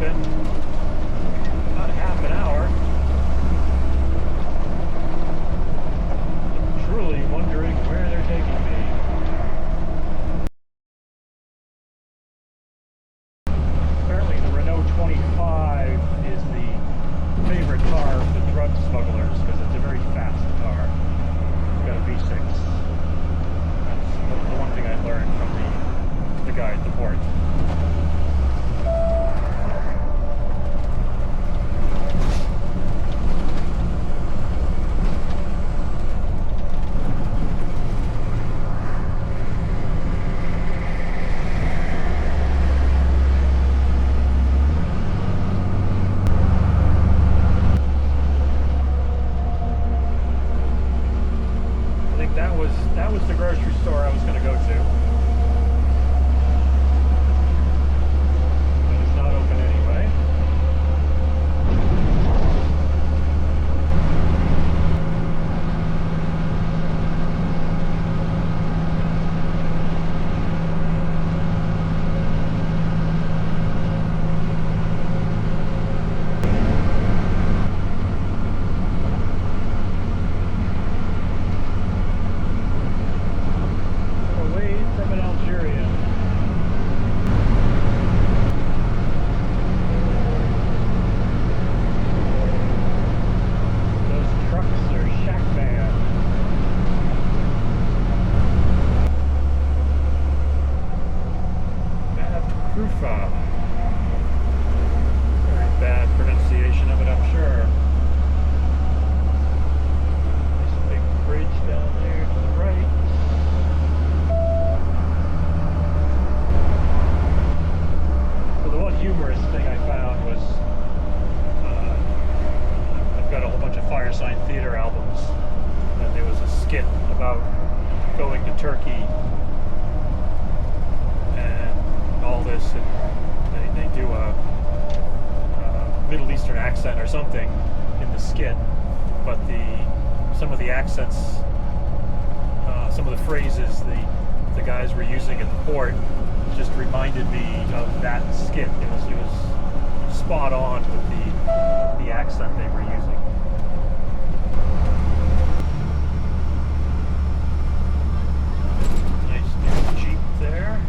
been about half an hour. I'm truly wondering where they're taking me. Apparently the Renault 25 is the favorite car of the drug smugglers because it's a very fast car. It's got a V6. That's the one thing I learned from the guy at the port. That was the grocery store I was going to go to. But it's not open anyway. Very bad pronunciation of it, I'm sure. Nice big bridge down there to the right. So the one humorous thing I found was I've got a whole bunch of Firesign Theater albums, and there was a skit about going to Turkey all this, and they do a Middle Eastern accent or something in the skit, but some of the accents, some of the phrases the guys were using at the port just reminded me of that skit. It was spot on with the accent they were using. Nice new Jeep there.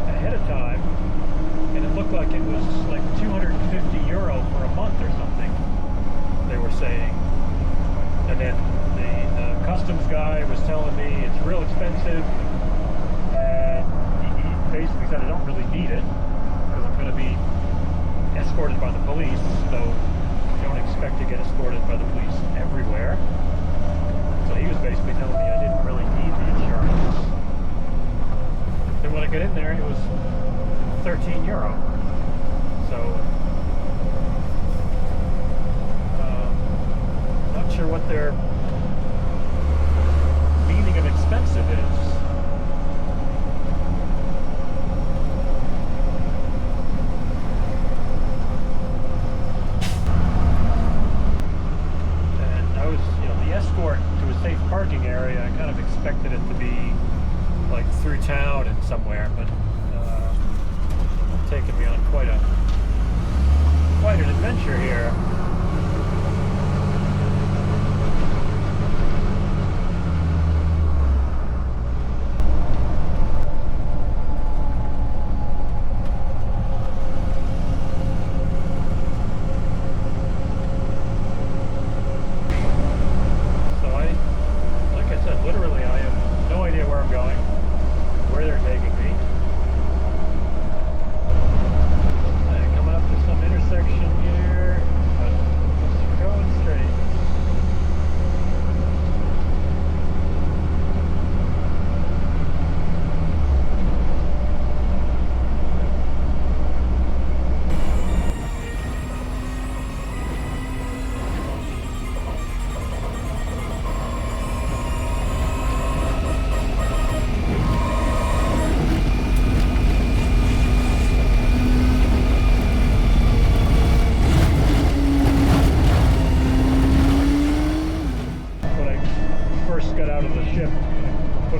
Ahead of time, and it looked like it was like 250 euro for a month or something, they were saying. And then the customs guy was telling me it's real expensive, and he basically said I don't really need it because I'm going to be escorted by the police, so I don't expect to get escorted by the police everywhere. So he was basically telling me I didn't really need the insurance. Then when I got in there, it was 13 euro. So, not sure what their meaning of expensive is. And I was, the escort to a safe parking area, I kind of expected it to be like through town and somewhere, but taking me on quite an adventure here. So like I said, literally I have no idea where I'm going, where they're taking me. Coming up to some intersection here, but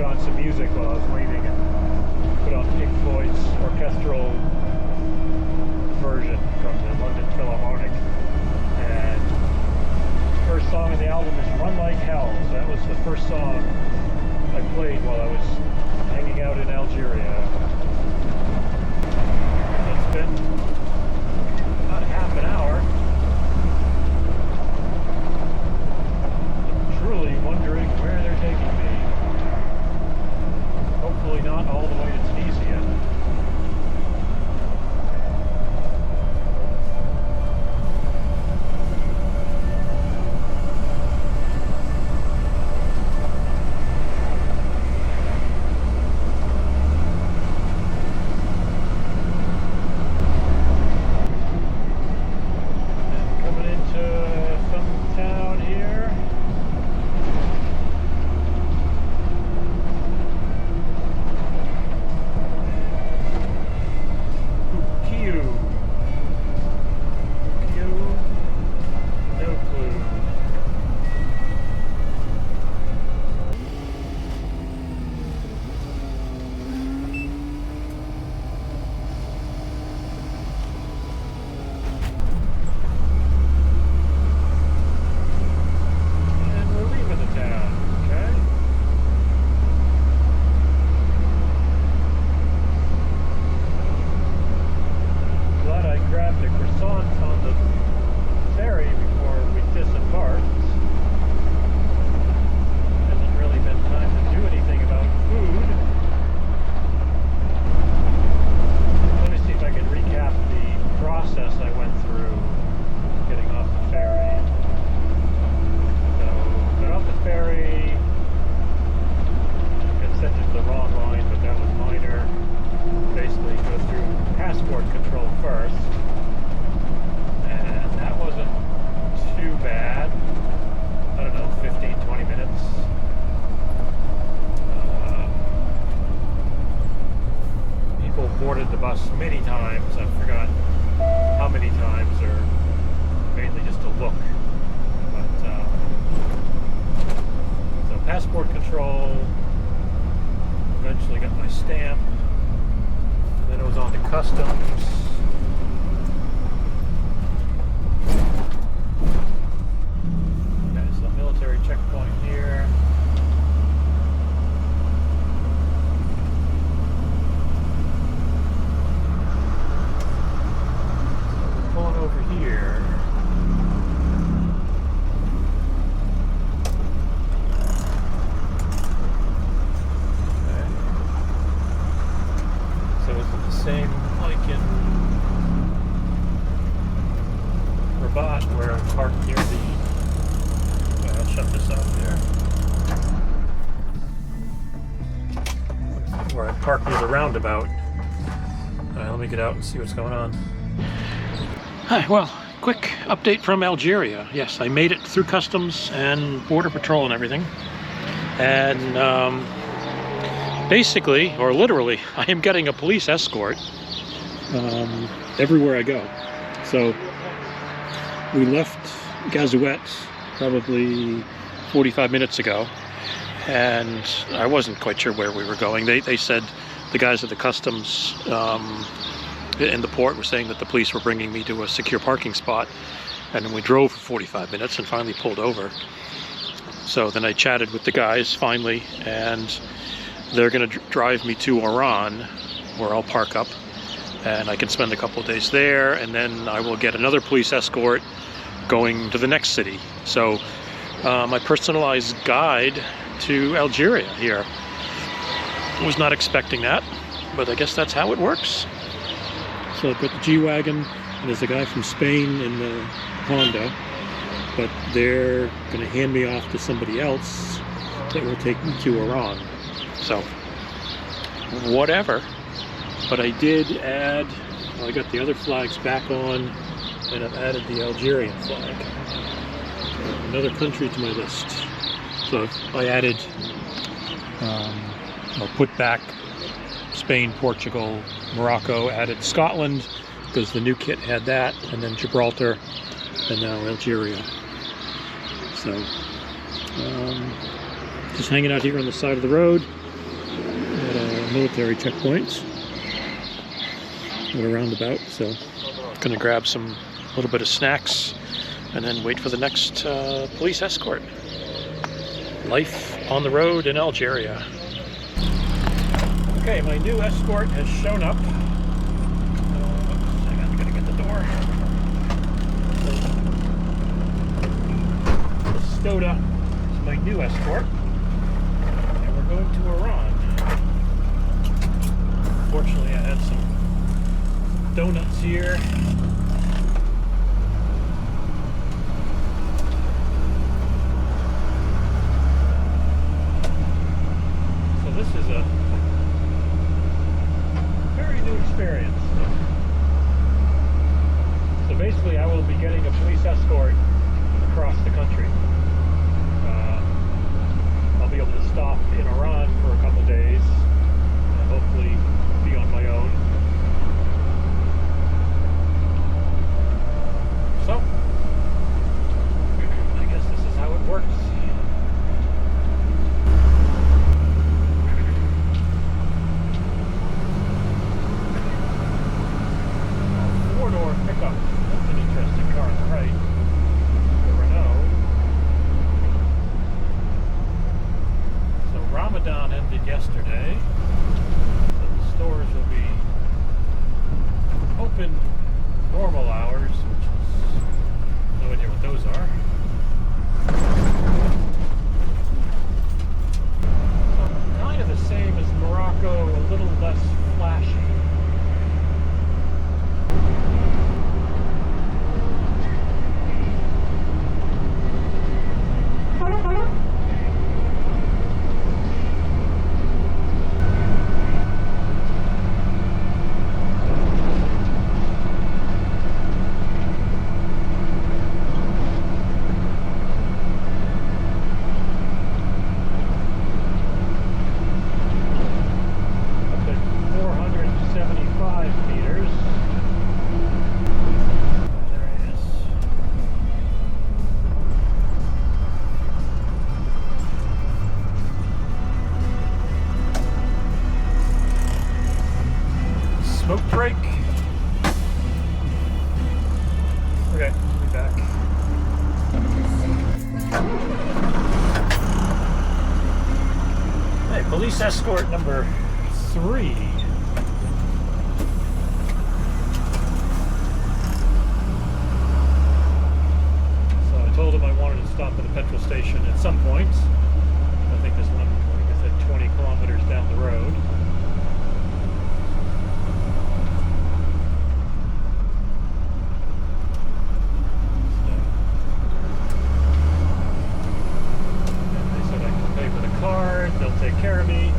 put on some music while I was waiting and put on Pink Floyd's orchestral version from the London Philharmonic. And the first song on the album is Run Like Hell. So that was the first song I played while I was hanging out in Algeria. It's been about half an hour. I'm truly wondering where they're taking me. Hopefully not all the way to Tunisia. Boarded the bus many times. I forgot how many times, or mainly just to look. But so passport control. Eventually got my stamp. Then it was on to customs. Okay, so military checkpoint here. Over here. Okay. So is it the same like in Rabat where I'm parked near the... Well, I'll shut this off there. Where I parked near the roundabout. Alright, let me get out and see what's going on. Hi, well, quick update from Algeria. Yes, I made it through customs and border patrol and everything. And basically, or literally, I am getting a police escort everywhere I go. So we left Ghazaouet probably 45 minutes ago, and I wasn't quite sure where we were going. They said, the guys at the customs in the port were saying that the police were bringing me to a secure parking spot, and then we drove for 45 minutes and finally pulled over. So then I chatted with the guys finally, and they're going to drive me to Oran, where I'll park up, and I can spend a couple of days there, and then I will get another police escort going to the next city. So my personalized guide to Algeria here. I was not expecting that, but I guess that's how it works. So I've got the G-Wagon, and there's a guy from Spain in the Honda, but they're going to hand me off to somebody else that will take me to Oran. So, whatever. But I did add, well, I got the other flags back on, and I've added the Algerian flag. So another country to my list. So I added, or put back Spain, Portugal, Morocco, added Scotland because the new kit had that, and then Gibraltar, and now Algeria. So just hanging out here on the side of the road. military checkpoints at a roundabout, so gonna grab a little bit of snacks and then wait for the next police escort. Life on the road in Algeria. Okay, my new escort has shown up. Hang on, I gotta get the door. Skoda is my new escort, and we're going to Iran. Fortunately, I had some donuts here. So this is a very new experience. So basically, I will be getting a police escort across the country. I'll be able to stop in Iran for a couple days and hopefully be on my own. So, I guess this is how it works. Four-door pickup. That's an interesting car on the right. Ramadan ended yesterday, so the stores will be open normal hours, which is no idea what those are. So kind of the same as Morocco, a little less flashy. Smoke break. Okay, we'll be back. Hey, police escort number 3. So I told him I wanted to stop at a petrol station at some point. I think there's one, like I said, 20 kilometers down the road. They'll take care of me.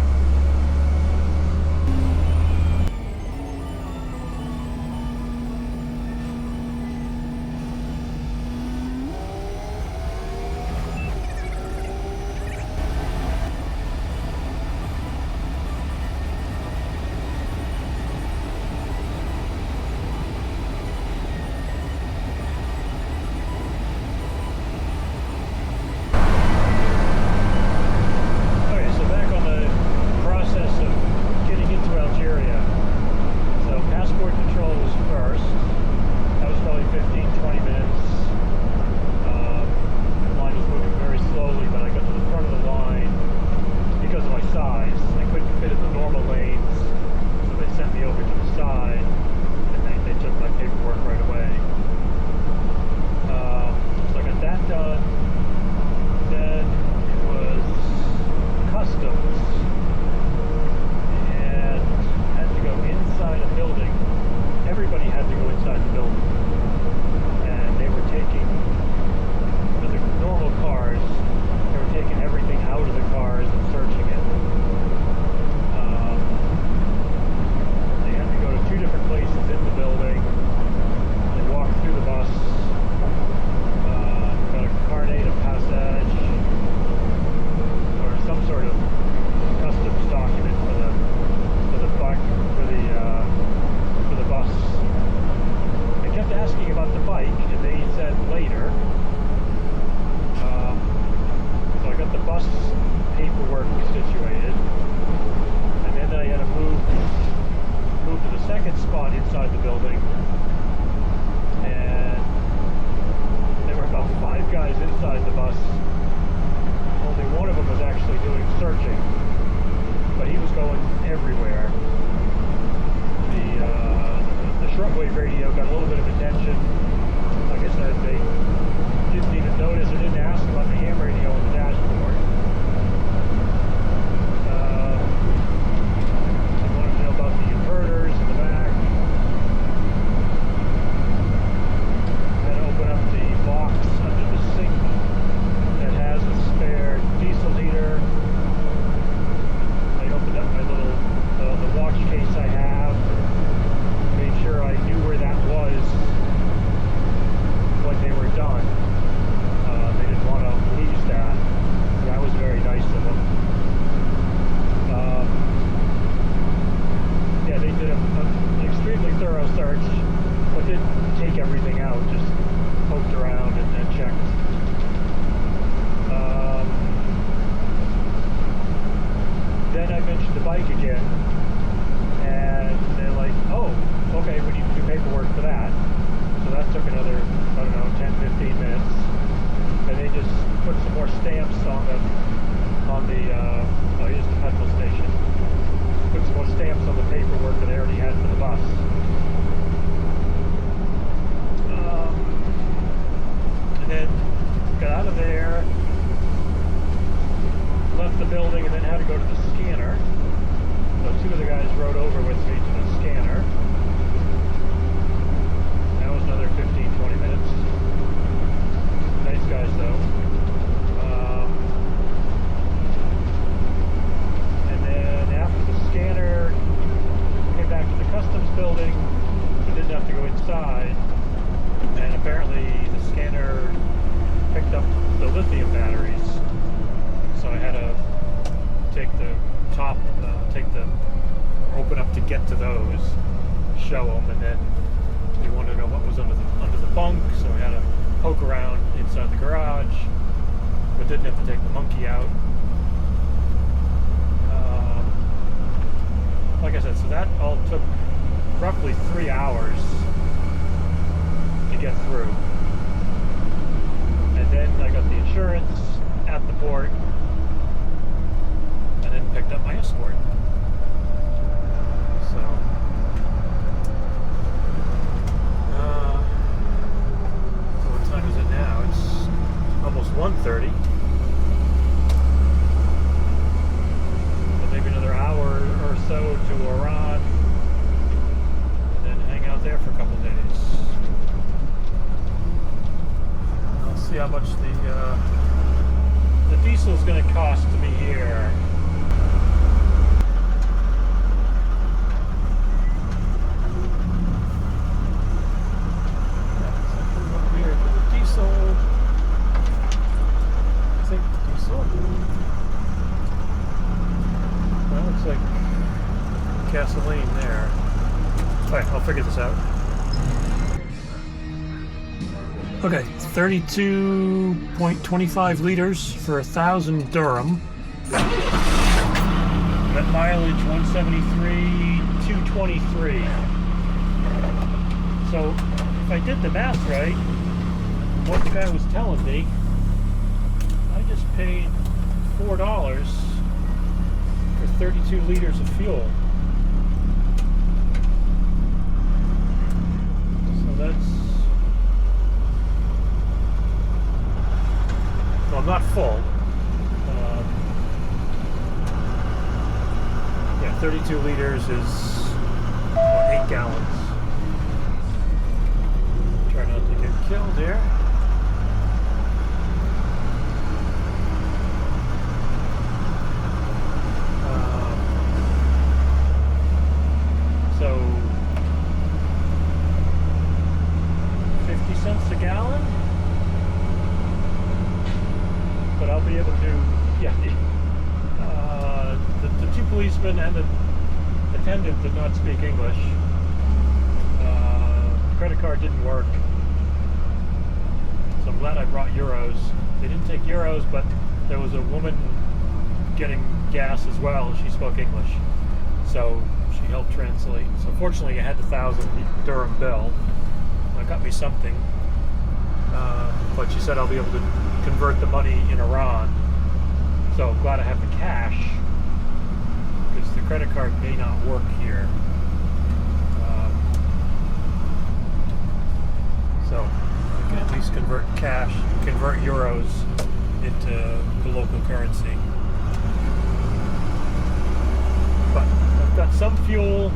inside the building, and there were about 5 guys inside the bus. Only one of them was actually doing searching, but he was going everywhere. The shortwave radio got a little bit of attention. Like I said, they didn't even notice or didn't ask about the ham radio on the dashboard. They wanted to know about the inverters in the back. I had to open up the box under the sink that has a spare diesel heater. I opened up my little the watch case I have. Made sure I knew where that was when they were done. They didn't want to lose that. That was very nice of them. Yeah, they did an extremely thorough search, but didn't take everything out, just poked around and checked. Then I mentioned the bike again, and they're like, oh, okay, we need to do paperwork for that. So that took another, I don't know, 10, 15 minutes. And they just put some more stamps on the oh, here's the petrol station. Put some more stamps on the paperwork that they already had for the bus. And then got out of there, left the building, and then had to go to the scanner. So 2 of the guys rode over with me to the scanner. That was another 15, 20 minutes. Nice guys though. And then after the scanner, came back to the customs building. We didn't have to go inside. And apparently the scanner picked up the lithium batteries. So I had to take the top, open up to get to those, show them, and then we wanted to know what was under the bunk, so we had to poke around inside the garage, but didn't have to take the monkey out. Like I said, so that all took roughly 3 hours to get through. And then I got the insurance at the port, and then picked up my escort. So, what time is it now? It's almost 1:30. So maybe another hour or so to Iran, and then hang out there for a couple days. I'll see how much the diesel is going to cost me here. Gasoline there. Alright, I'll figure this out. Okay, 32.25 liters for 1,000 dirham. That mileage 173, 223. So if I did the math right, what the guy was telling me, I just paid $4 for 32 liters of fuel. That's, well, I'm not full. Yeah, 32 liters is 8 gallons. Try not to get killed here. So 50 cents a gallon, but I'll be able to, yeah, the 2 policemen and the attendant did not speak English. Credit card didn't work, so I'm glad I brought euros. They didn't take euros, but there was a woman getting gas as well. She spoke English, So she helped translate. So fortunately, I had the 1,000 dirham bill. That got me something. But she said I'll be able to convert the money in Iran. So I'm glad I have the cash, because the credit card may not work here. So I can at least convert euros into the local currency. But I've got some fuel,